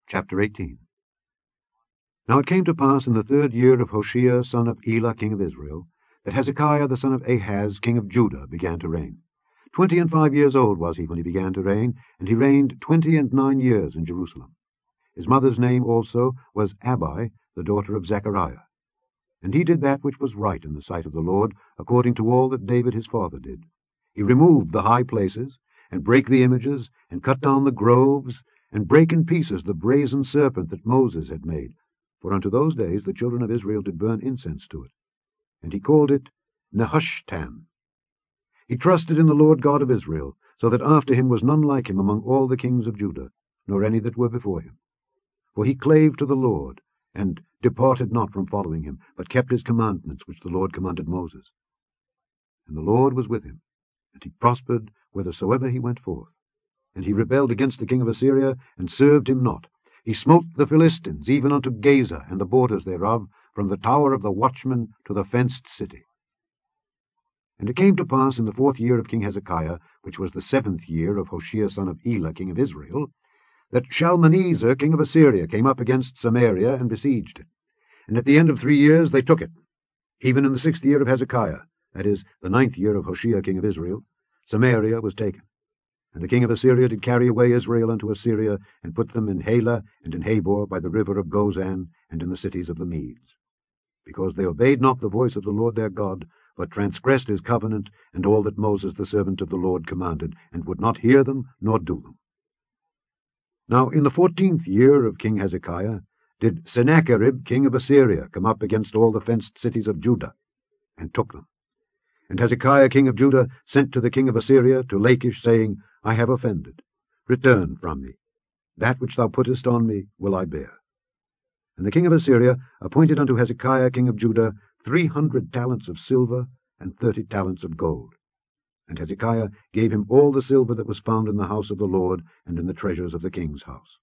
Chapter 18. Now it came to pass in the 3rd year of Hoshea son of Elah king of Israel, that Hezekiah the son of Ahaz king of Judah began to reign. 25 years old was he when he began to reign, and he reigned 29 years in Jerusalem. His mother's name also was Abi, the daughter of Zechariah. And he did that which was right in the sight of the Lord, according to all that David his father did. He removed the high places, and brake the images, and cut down the groves, and brake in pieces the brazen serpent that Moses had made. For unto those days the children of Israel did burn incense to it. And he called it Nehushtan. He trusted in the Lord God of Israel, so that after him was none like him among all the kings of Judah, nor any that were before him. For he clave to the Lord, and departed not from following him, but kept his commandments which the Lord commanded Moses. And the Lord was with him, and he prospered whithersoever he went forth. And he rebelled against the king of Assyria, and served him not. He smote the Philistines, even unto Gaza, and the borders thereof, from the tower of the watchman to the fenced city. And it came to pass in the 4th year of King Hezekiah, which was the 7th year of Hoshea son of Elah king of Israel, that Shalmaneser king of Assyria came up against Samaria, and besieged it. And at the end of 3 years they took it. Even in the 6th year of Hezekiah, that is, the 9th year of Hoshea king of Israel, Samaria was taken. And the king of Assyria did carry away Israel unto Assyria, and put them in Halah, and in Habor, by the river of Gozan, and in the cities of the Medes. Because they obeyed not the voice of the Lord their God, but transgressed his covenant, and all that Moses the servant of the Lord commanded, and would not hear them, nor do them. Now in the 14th year of King Hezekiah did Sennacherib king of Assyria come up against all the fenced cities of Judah, and took them. And Hezekiah king of Judah sent to the king of Assyria, to Lachish, saying, I have offended. Return from me. That which thou puttest on me will I bear. And the king of Assyria appointed unto Hezekiah king of Judah 300 talents of silver, and 30 talents of gold. And Hezekiah gave him all the silver that was found in the house of the Lord, and in the treasures of the king's house.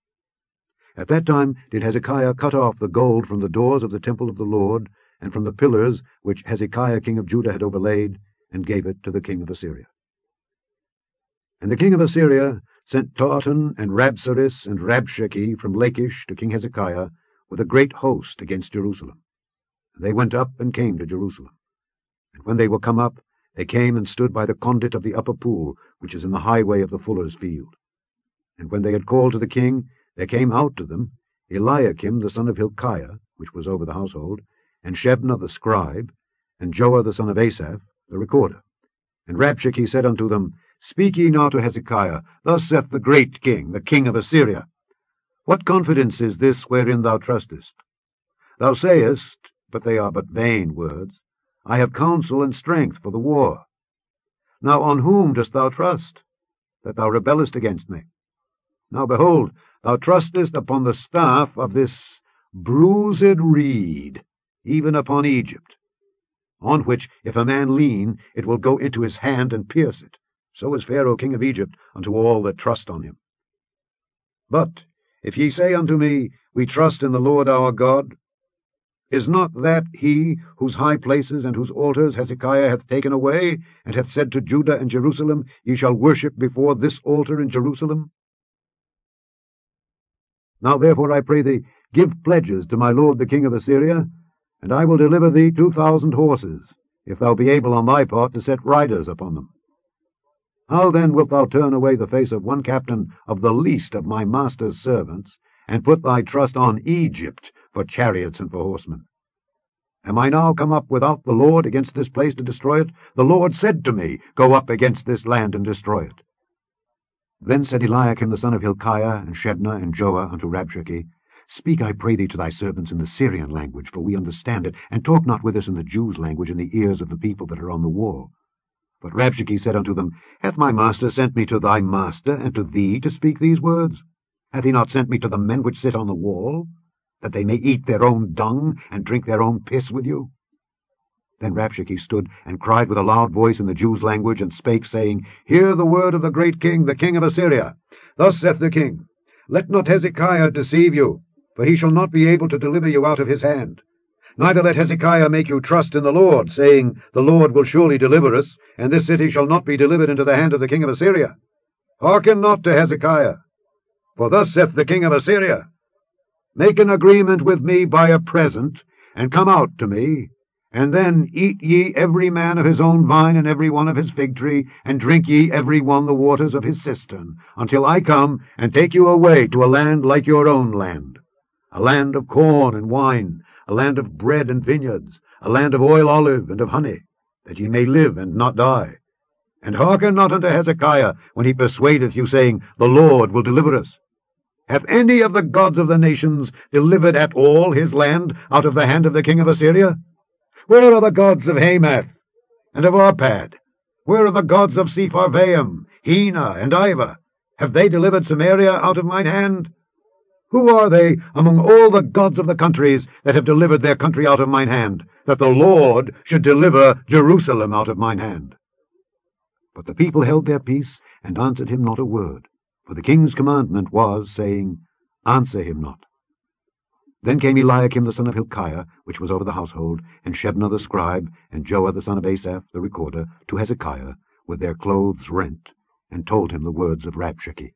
At that time did Hezekiah cut off the gold from the doors of the temple of the Lord, and from the pillars which Hezekiah king of Judah had overlaid, and gave it to the king of Assyria. And the king of Assyria sent Tartan and Rabsaris and Rabshakeh from Lachish to King Hezekiah with a great host against Jerusalem. And they went up and came to Jerusalem. And when they were come up, they came and stood by the conduit of the upper pool, which is in the highway of the fuller's field. And when they had called to the king, there came out to them Eliakim the son of Hilkiah, which was over the household, and Shebna the scribe, and Joah the son of Asaph, the recorder. And Rabshakeh said unto them, Speak ye now to Hezekiah, Thus saith the great king, the king of Assyria, What confidence is this wherein thou trustest? Thou sayest, but they are but vain words, I have counsel and strength for the war. Now on whom dost thou trust, that thou rebellest against me? Now behold, thou trustest upon the staff of this bruised reed, even upon Egypt, on which if a man lean, it will go into his hand and pierce it. So is Pharaoh king of Egypt unto all that trust on him. But if ye say unto me, We trust in the Lord our God, is not that he whose high places and whose altars Hezekiah hath taken away, and hath said to Judah and Jerusalem, Ye shall worship before this altar in Jerusalem? Now therefore I pray thee, give pledges to my lord the king of Assyria, and I will deliver thee 2,000 horses, if thou be able on thy part to set riders upon them. How then wilt thou turn away the face of one captain of the least of my master's servants, and put thy trust on Egypt for chariots and for horsemen? Am I now come up without the Lord against this place to destroy it? The Lord said to me, Go up against this land and destroy it. Then said Eliakim the son of Hilkiah, and Shebna, and Joah unto Rabshakeh, Speak, I pray thee, to thy servants in the Syrian language, for we understand it, and talk not with us in the Jews' language in the ears of the people that are on the wall. But Rabshakeh said unto them, Hath my master sent me to thy master, and to thee to speak these words? Hath he not sent me to the men which sit on the wall, that they may eat their own dung, and drink their own piss with you? Then Rabshakeh stood, and cried with a loud voice in the Jews' language, and spake, saying, Hear the word of the great king, the king of Assyria. Thus saith the king, Let not Hezekiah deceive you, for he shall not be able to deliver you out of his hand. Neither let Hezekiah make you trust in the Lord, saying, The Lord will surely deliver us, and this city shall not be delivered into the hand of the king of Assyria. Hearken not to Hezekiah. For thus saith the king of Assyria, Make an agreement with me by a present, and come out to me, and then eat ye every man of his own vine and every one of his fig tree, and drink ye every one the waters of his cistern, until I come and take you away to a land like your own land, a land of corn and wine, a land of bread and vineyards, a land of oil olive and of honey, that ye may live and not die. And hearken not unto Hezekiah when he persuadeth you, saying, The Lord will deliver us. Hath any of the gods of the nations delivered at all his land out of the hand of the king of Assyria? Where are the gods of Hamath and of Arpad? Where are the gods of Sepharvaim, Hena, and Ivah? Have they delivered Samaria out of mine hand? Who are they among all the gods of the countries that have delivered their country out of mine hand, that the Lord should deliver Jerusalem out of mine hand? But the people held their peace, and answered him not a word. For the king's commandment was, saying, Answer him not. Then came Eliakim the son of Hilkiah, which was over the household, and Shebna the scribe, and Joah the son of Asaph the recorder, to Hezekiah, with their clothes rent, and told him the words of Rabshakeh.